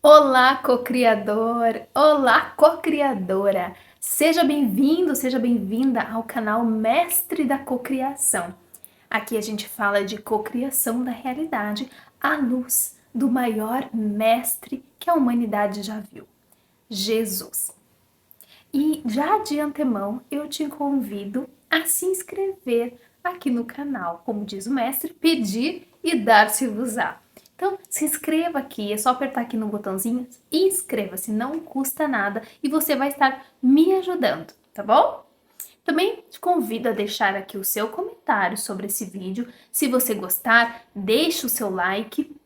Olá, co-criador! Olá, co-criadora! Seja bem-vindo, seja bem-vinda ao canal Mestre da Cocriação. Aqui a gente fala de cocriação da realidade à luz do maior mestre que a humanidade já viu, Jesus. E já de antemão eu te convido a se inscrever aqui no canal, como diz o mestre, pedir e dar-se-vos-á. Então, se inscreva aqui, é só apertar aqui no botãozinho, inscreva-se, não custa nada e você vai estar me ajudando, tá bom? Também te convido a deixar aqui o seu comentário sobre esse vídeo. Se você gostar, deixe o seu like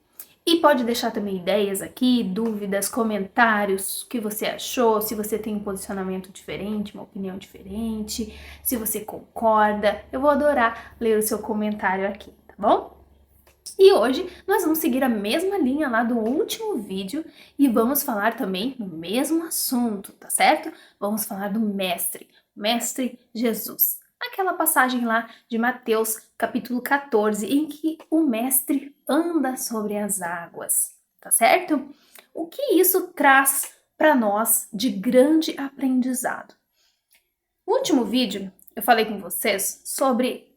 e pode deixar também ideias aqui, dúvidas, comentários, o que você achou, se você tem um posicionamento diferente, uma opinião diferente, se você concorda. Eu vou adorar ler o seu comentário aqui, tá bom? E hoje nós vamos seguir a mesma linha lá do último vídeo e vamos falar também do mesmo assunto, tá certo? Vamos falar do Mestre Jesus. Aquela passagem lá de Mateus, capítulo 14, em que o mestre anda sobre as águas, tá certo? O que isso traz para nós de grande aprendizado? No último vídeo, eu falei com vocês sobre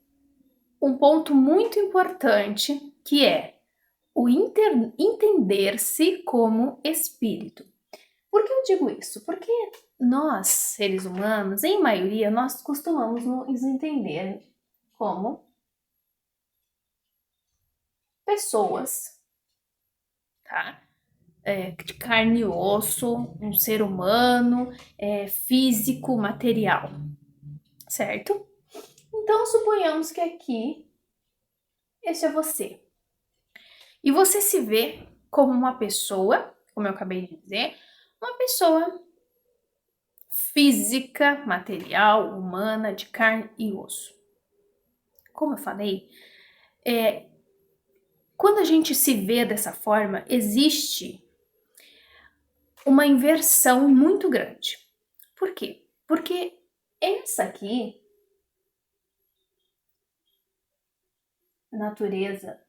um ponto muito importante que é o entender-se como espírito. Por que eu digo isso? Porque nós, seres humanos, em maioria, nós costumamos nos entender como pessoas, tá? De carne e osso, um ser humano, físico, material, certo? Então, suponhamos que aqui, esse é você. E você se vê como uma pessoa, como eu acabei de dizer, uma pessoa física, material, humana, de carne e osso. Como eu falei, quando a gente se vê dessa forma, existe uma inversão muito grande. Por quê? Porque essa aqui, natureza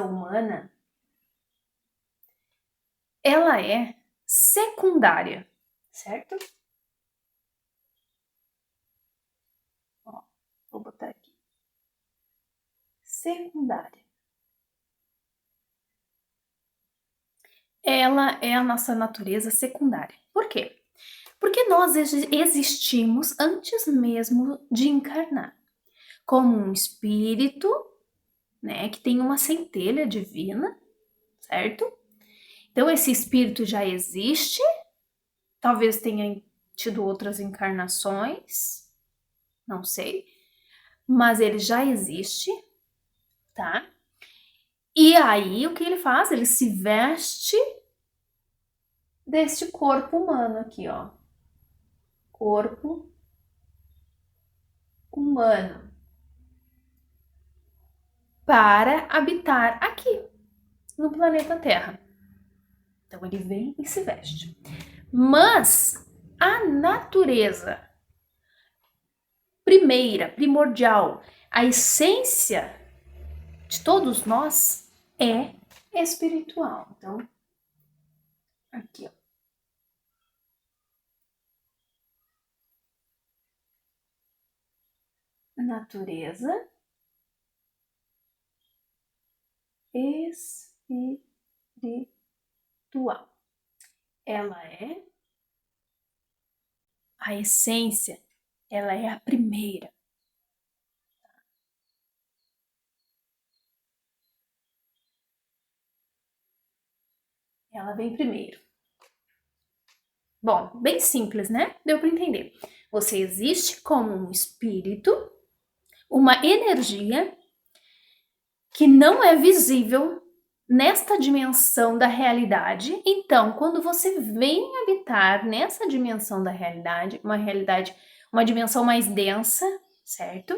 humana, ela é secundária, certo? Ó, vou botar aqui. Secundária. Ela é a nossa natureza secundária. Por quê? Porque nós existimos antes mesmo de encarnar, como um espírito, né, que tem uma centelha divina, certo? Então esse espírito já existe, talvez tenha tido outras encarnações, não sei, mas ele já existe, tá? E aí o que ele faz? Ele se veste deste corpo humano aqui, ó. Corpo humano para habitar aqui no planeta Terra. Então ele vem e se veste. Mas a natureza primeira, primordial, a essência de todos nós é espiritual. Então, aqui, ó. Natureza espiritual. Ela é a essência, ela é a primeira. Ela vem primeiro. Bom, bem simples, né? Deu para entender. Você existe como um espírito, uma energia que não é visível nesta dimensão da realidade. Então, quando você vem habitar nessa dimensão da realidade, uma dimensão mais densa, certo?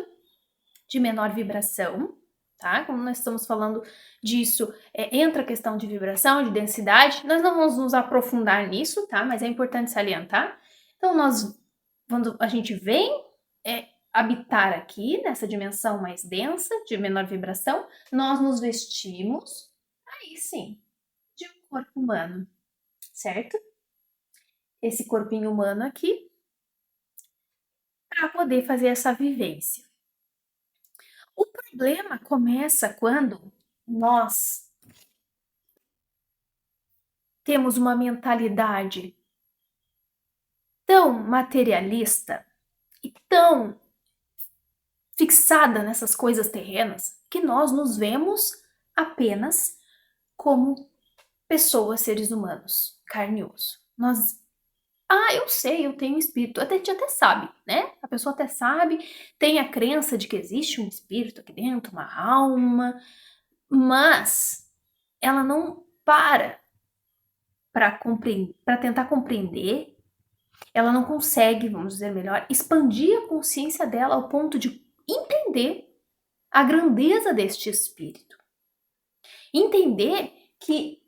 De menor vibração, tá? Como nós estamos falando disso, entra a questão de vibração, de densidade. Nós não vamos nos aprofundar nisso, tá? Mas é importante salientar. Então, quando a gente vem habitar aqui, nessa dimensão mais densa, de menor vibração, nós nos vestimos, aí sim, de um corpo humano, certo? Esse corpinho humano aqui, para poder fazer essa vivência. O problema começa quando nós temos uma mentalidade tão materialista e tão fixada nessas coisas terrenas que nós nos vemos apenas como pessoas, seres humanos, carne e osso. Eu sei, eu tenho um espírito. A gente até sabe, né? A pessoa até sabe, tem a crença de que existe um espírito aqui dentro, uma alma, mas ela não para tentar compreender, ela não consegue, vamos dizer melhor, expandir a consciência dela ao ponto de entender a grandeza deste espírito. Entender que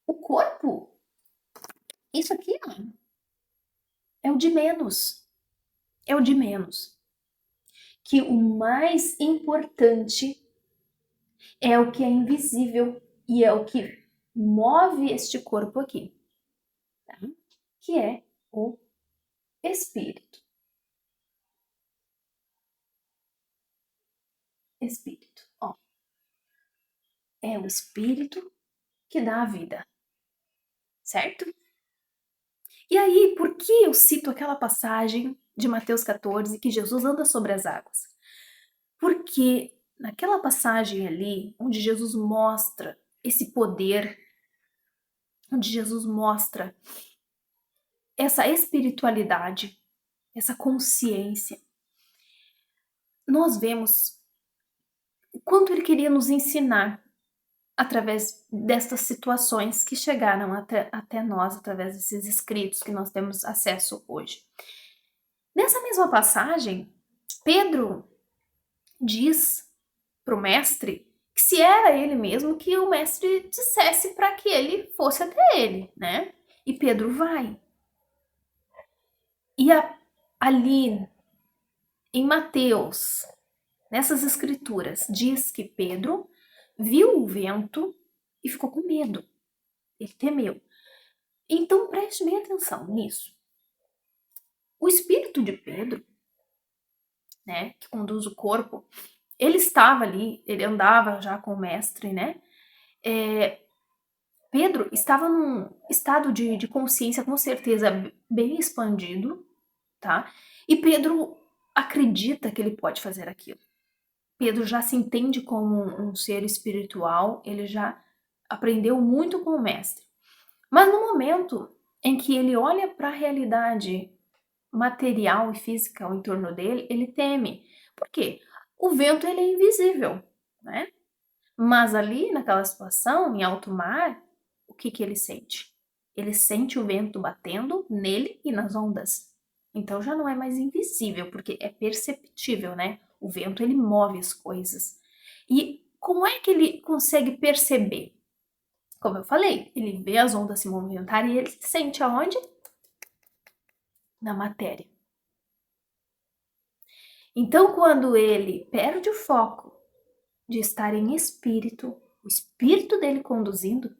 o corpo, isso aqui é o de menos. É o de menos. Que o mais importante é o que é invisível e é o que move este corpo aqui, tá? Que é o espírito. Espírito, ó. É o espírito que dá a vida, certo? E aí, por que eu cito aquela passagem de Mateus 14 que Jesus anda sobre as águas? Porque naquela passagem ali, onde Jesus mostra esse poder, onde Jesus mostra essa espiritualidade, essa consciência, nós vemos o quanto ele queria nos ensinar através destas situações que chegaram até nós, através desses escritos que nós temos acesso hoje. Nessa mesma passagem, Pedro diz para o mestre que se era ele mesmo, que o mestre dissesse para que ele fosse até ele, né? E Pedro vai. E ali em Mateus, nessas escrituras, diz que Pedro viu o vento e ficou com medo. Ele temeu. Então preste bem atenção nisso. O espírito de Pedro, né, que conduz o corpo, ele estava ali, ele andava já com o mestre, né? Pedro estava num estado de consciência com certeza bem expandido, tá? E Pedro acredita que ele pode fazer aquilo. Pedro já se entende como um ser espiritual, ele já aprendeu muito com o mestre. Mas no momento em que ele olha para a realidade material e física ao entorno dele, ele teme. Por quê? O vento ele é invisível, né? Mas ali naquela situação, em alto mar, o que ele sente? Ele sente o vento batendo nele e nas ondas. Então já não é mais invisível, porque é perceptível, né? O vento ele move as coisas. E como é que ele consegue perceber? Como eu falei, ele vê as ondas se movimentarem e ele sente aonde? Na matéria. Então, quando ele perde o foco de estar em espírito, o espírito dele conduzindo,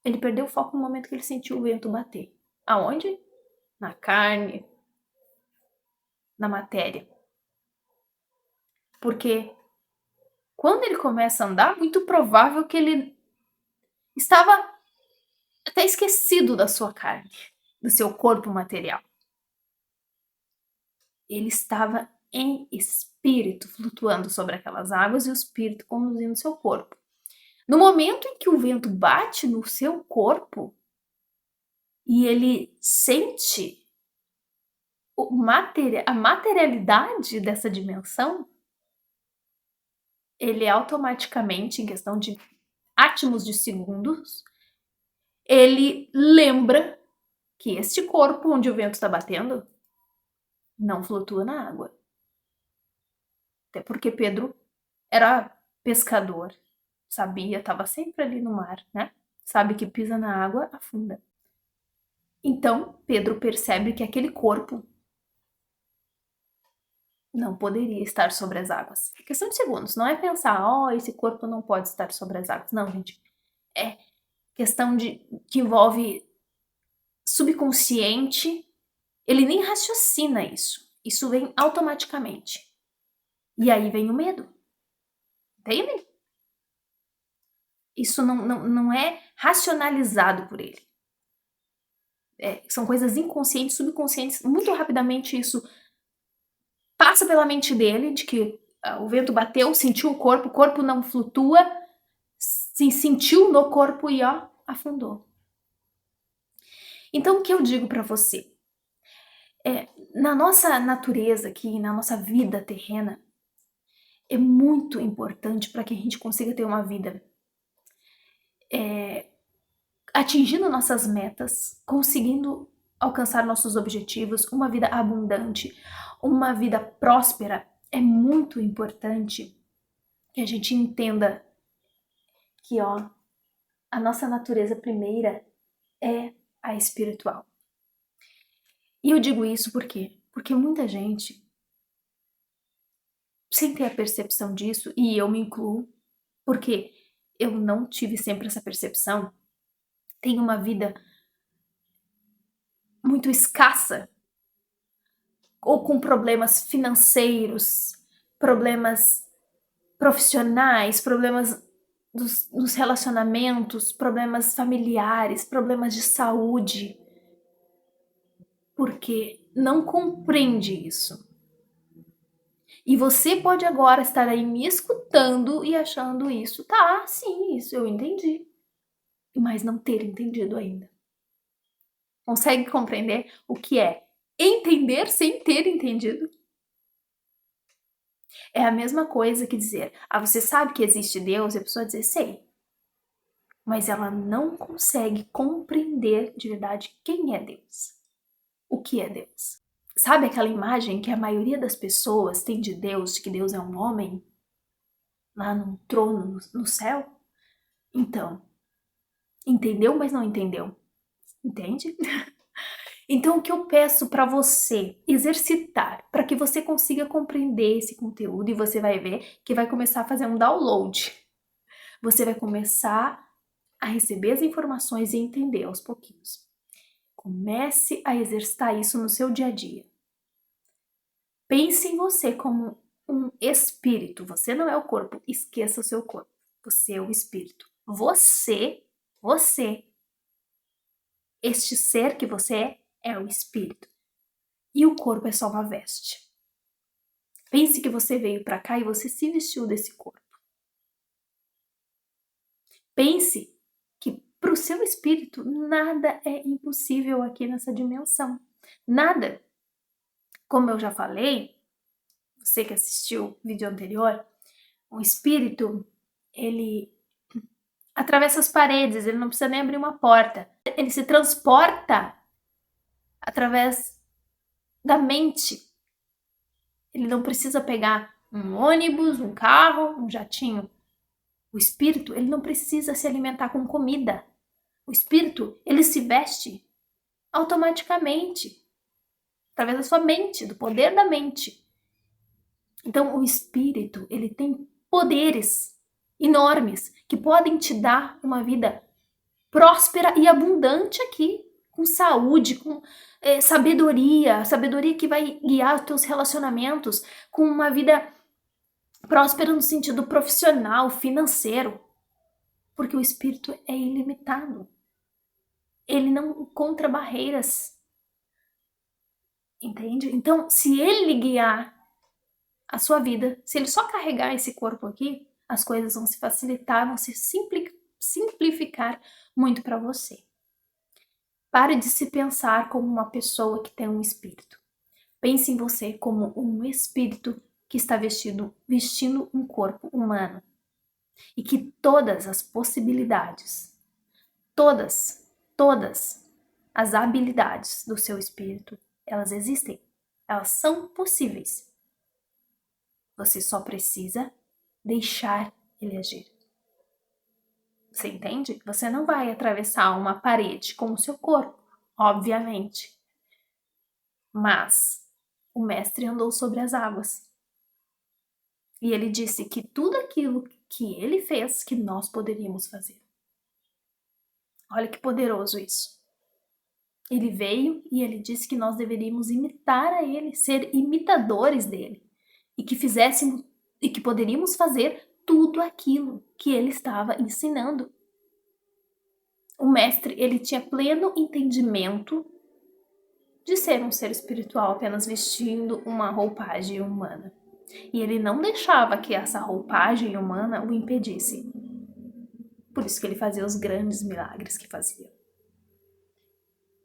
ele perdeu o foco no momento que ele sentiu o vento bater. Aonde? Na carne, na matéria. Porque quando ele começa a andar, muito provável que ele estava até esquecido da sua carne, do seu corpo material. Ele estava em espírito, flutuando sobre aquelas águas e o espírito conduzindo seu corpo. No momento em que o vento bate no seu corpo e ele sente a materialidade dessa dimensão, ele automaticamente, em questão de átomos de segundos, ele lembra que este corpo onde o vento está batendo não flutua na água. Até porque Pedro era pescador, sabia, estava sempre ali no mar, né? Sabe que pisa na água, afunda. Então, Pedro percebe que aquele corpo não poderia estar sobre as águas. É questão de segundos, não é pensar, oh, esse corpo não pode estar sobre as águas. Não, gente. É questão que envolve subconsciente, ele nem raciocina isso. Isso vem automaticamente. E aí vem o medo. Entende? Isso não é racionalizado por ele. São coisas inconscientes, subconscientes. Muito rapidamente isso passa pela mente dele, de que o vento bateu, sentiu o corpo não flutua, se sentiu no corpo e ó, afundou. Então o que eu digo para você? Na nossa natureza aqui, na nossa vida terrena, é muito importante para que a gente consiga ter uma vida atingindo nossas metas, conseguindo alcançar nossos objetivos, uma vida abundante, uma vida próspera. É muito importante que a gente entenda que, ó, a nossa natureza primeira é a espiritual. E eu digo isso por quê? Porque muita gente, sem ter a percepção disso, e eu me incluo, porque eu não tive sempre essa percepção, tem uma vida muito escassa, ou com problemas financeiros, problemas profissionais, problemas dos relacionamentos, problemas familiares, problemas de saúde, porque não compreende isso. E você pode agora estar aí me escutando e achando isso. Tá, sim, isso eu entendi. Mas não ter entendido ainda. Consegue compreender o que é entender sem ter entendido? É a mesma coisa que dizer, você sabe que existe Deus? E a pessoa dizer, sei. Mas ela não consegue compreender de verdade quem é Deus. O que é Deus? Sabe aquela imagem que a maioria das pessoas tem de Deus, de que Deus é um homem? Lá num trono no céu? Então, entendeu, mas não entendeu. Entende? Então, o que eu peço para você exercitar, para que você consiga compreender esse conteúdo, e você vai ver que vai começar a fazer um download. Você vai começar a receber as informações e entender aos pouquinhos. Comece a exercitar isso no seu dia a dia. Pense em você como um espírito. Você não é o corpo. Esqueça o seu corpo. Você é o espírito. Você, este ser que você é o espírito. E o corpo é só uma veste. Pense que você veio para cá e você se vestiu desse corpo. Pense que para o seu espírito nada é impossível aqui nessa dimensão. Nada. Como eu já falei, você que assistiu o vídeo anterior, o espírito, ele atravessa as paredes, ele não precisa nem abrir uma porta. Ele se transporta através da mente. Ele não precisa pegar um ônibus, um carro, um jatinho. O espírito, ele não precisa se alimentar com comida. O espírito, ele se veste automaticamente, através da sua mente, do poder da mente. Então, o espírito, ele tem poderes enormes que podem te dar uma vida próspera e abundante aqui, com saúde, com sabedoria que vai guiar os teus relacionamentos, com uma vida próspera no sentido profissional, financeiro, porque o espírito é ilimitado. Ele não encontra barreiras, entende? Então, se ele guiar a sua vida, se ele só carregar esse corpo aqui, as coisas vão se facilitar, vão se simplificar muito para você. Pare de se pensar como uma pessoa que tem um espírito. Pense em você como um espírito que está vestindo um corpo humano. E que todas as possibilidades, todas as habilidades do seu espírito, elas existem. Elas são possíveis. Você só precisa deixar ele agir. Você entende? Você não vai atravessar uma parede com o seu corpo, obviamente. Mas o mestre andou sobre as águas. E ele disse que tudo aquilo que ele fez, que nós poderíamos fazer. Olha que poderoso isso. Ele veio e ele disse que nós deveríamos imitar a ele, ser imitadores dele, e que fizéssemos e que poderíamos fazer tudo aquilo que ele estava ensinando. O mestre, ele tinha pleno entendimento de ser um ser espiritual apenas vestindo uma roupagem humana. E ele não deixava que essa roupagem humana o impedisse. Por isso que ele fazia os grandes milagres que fazia.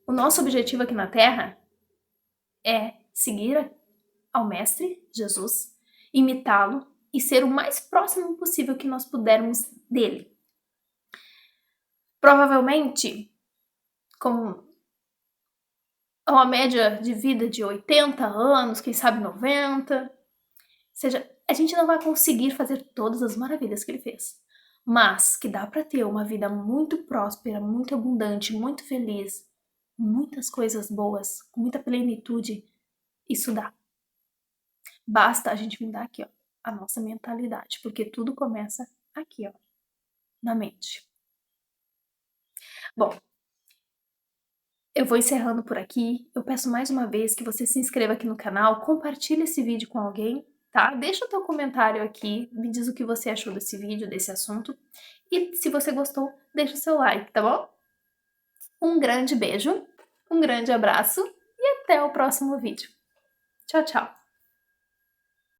O nosso objetivo aqui na Terra é seguir ao Mestre Jesus, imitá-lo e ser o mais próximo possível que nós pudermos dele. Provavelmente, com uma média de vida de 80 anos, quem sabe 90, ou seja, a gente não vai conseguir fazer todas as maravilhas que ele fez, mas que dá para ter uma vida muito próspera, muito abundante, muito feliz, muitas coisas boas, com muita plenitude, isso dá. Basta a gente mudar aqui, ó, a nossa mentalidade, porque tudo começa aqui, ó, na mente. Bom, eu vou encerrando por aqui. Eu peço mais uma vez que você se inscreva aqui no canal, compartilhe esse vídeo com alguém, tá? Deixa o teu comentário aqui, me diz o que você achou desse vídeo, desse assunto. E se você gostou, deixa o seu like, tá bom? Um grande beijo, um grande abraço e até o próximo vídeo. Tchau, tchau!